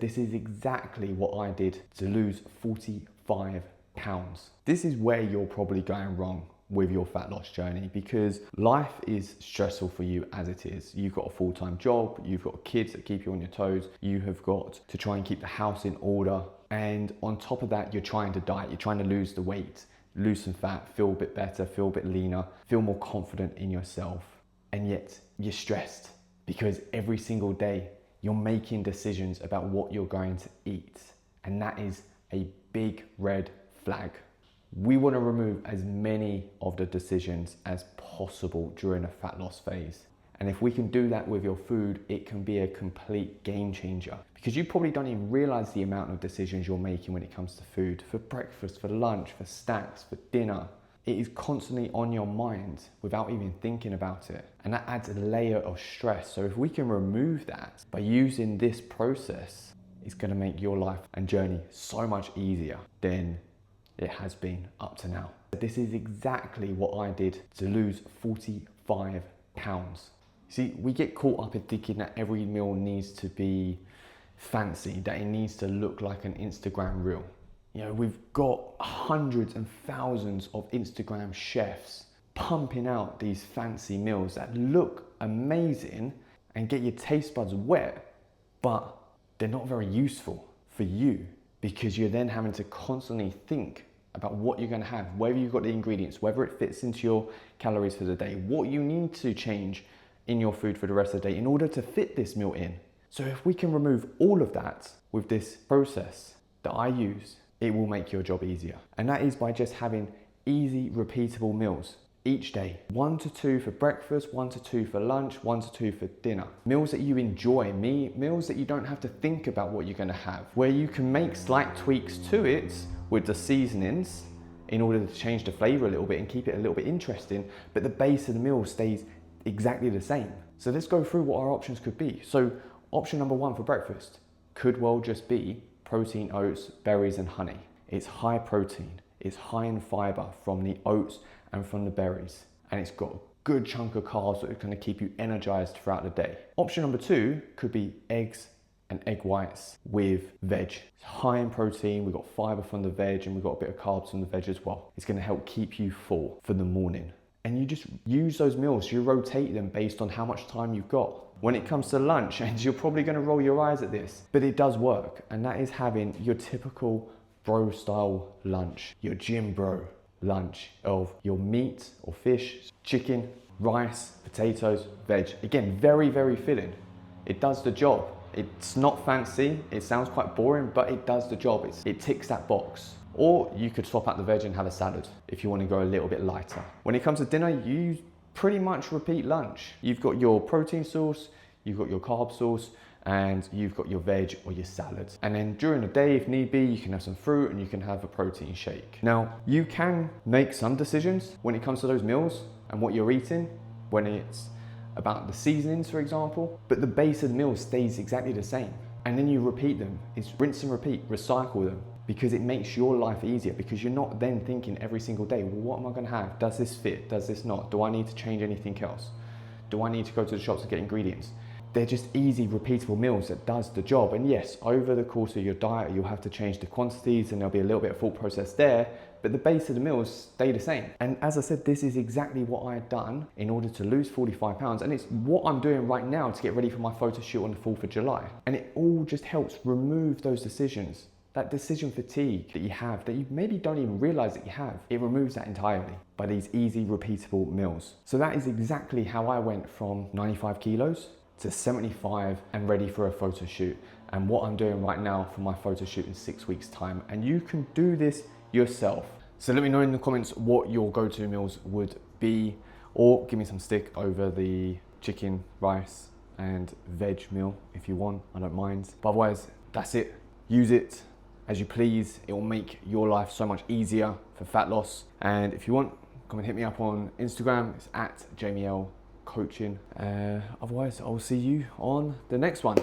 This is exactly what I did to lose 45 pounds. This is where you're probably going wrong with your fat loss journey, because life is stressful for you as it is. You've got a full-time job, you've got kids that keep you on your toes, you have got to try and keep the house in order, and on top of that, you're trying to diet, you're trying to lose the weight, lose some fat, feel a bit better, feel a bit leaner, feel more confident in yourself, and yet you're stressed because every single day you're making decisions about what you're going to eat, and that is a big red flag. We want to remove as many of the decisions as possible during a fat loss phase. And if we can do that with your food, it can be a complete game changer, because you probably don't even realize the amount of decisions you're making when it comes to food, for breakfast, for lunch, for snacks, for dinner. It is constantly on your mind without even thinking about it. And that adds a layer of stress. So if we can remove that by using this process, it's going to make your life and journey so much easier than it has been up to now. This is exactly what I did to lose 45 pounds. See, we get caught up in thinking that every meal needs to be fancy, that it needs to look like an Instagram reel. You know, we've got hundreds and thousands of Instagram chefs pumping out these fancy meals that look amazing and get your taste buds wet, but they're not very useful for you, because you're then having to constantly think about what you're going to have, whether you've got the ingredients, whether it fits into your calories for the day, what you need to change in your food for the rest of the day in order to fit this meal in. So if we can remove all of that with this process that I use, it will make your job easier. And that is by just having easy, repeatable meals each day. 1 to 2 for breakfast, 1 to 2 for lunch, 1 to 2 for dinner. Meals that you enjoy, meals that you don't have to think about what you're gonna have, where you can make slight tweaks to it with the seasonings in order to change the flavor a little bit and keep it a little bit interesting, but the base of the meal stays exactly the same. So let's go through what our options could be. So option number 1 for breakfast could well just be protein, oats, berries, and honey. It's high protein, it's high in fiber from the oats and from the berries, and it's got a good chunk of carbs that are going to keep you energized throughout the day. Option number 2 could be eggs and egg whites with veg. It's high in protein, we've got fiber from the veg, and we've got a bit of carbs from the veg as well. It's going to help keep you full for the morning. And you just use those meals, you rotate them based on how much time you've got. When it comes to lunch, and you're probably going to roll your eyes at this, but it does work, and that is having your typical bro style lunch, your gym bro lunch of your meat or fish, chicken, rice, potatoes, veg. Again, very, very filling. It does the job. It's not fancy, it sounds quite boring, but it does the job. It ticks that box. Or you could swap out the veg and have a salad if you want to go a little bit lighter. When it comes to dinner, you pretty much repeat lunch. You've got your protein source, you've got your carb source, and you've got your veg or your salad. And then during the day, if need be, you can have some fruit and you can have a protein shake. Now, you can make some decisions when it comes to those meals and what you're eating, when it's about the seasonings, for example, but the base of the meal stays exactly the same. And then you repeat them. It's rinse and repeat, recycle them, because it makes your life easier, because you're not then thinking every single day, well, what am I gonna have? Does this fit? Does this not? Do I need to change anything else? Do I need to go to the shops to get ingredients? They're just easy, repeatable meals that does the job. And yes, over the course of your diet, you'll have to change the quantities and there'll be a little bit of thought process there, but the base of the meals stay the same. And as I said, this is exactly what I had done in order to lose 45 pounds. And it's what I'm doing right now to get ready for my photo shoot on the 4th of July. And it all just helps remove those decisions. That decision fatigue that you have, that you maybe don't even realize that you have, it removes that entirely by these easy, repeatable meals. So that is exactly how I went from 95 kilos to 75 and ready for a photo shoot, and what I'm doing right now for my photo shoot in 6 weeks time. And you can do this yourself. So let me know in the comments what your go-to meals would be, or give me some stick over the chicken, rice and veg meal if you want, I don't mind. But otherwise, that's it. Use it as you please. It will make your life so much easier for fat loss. And if you want, come and hit me up on Instagram. It's at JamieL Coaching. Otherwise, I will see you on the next one.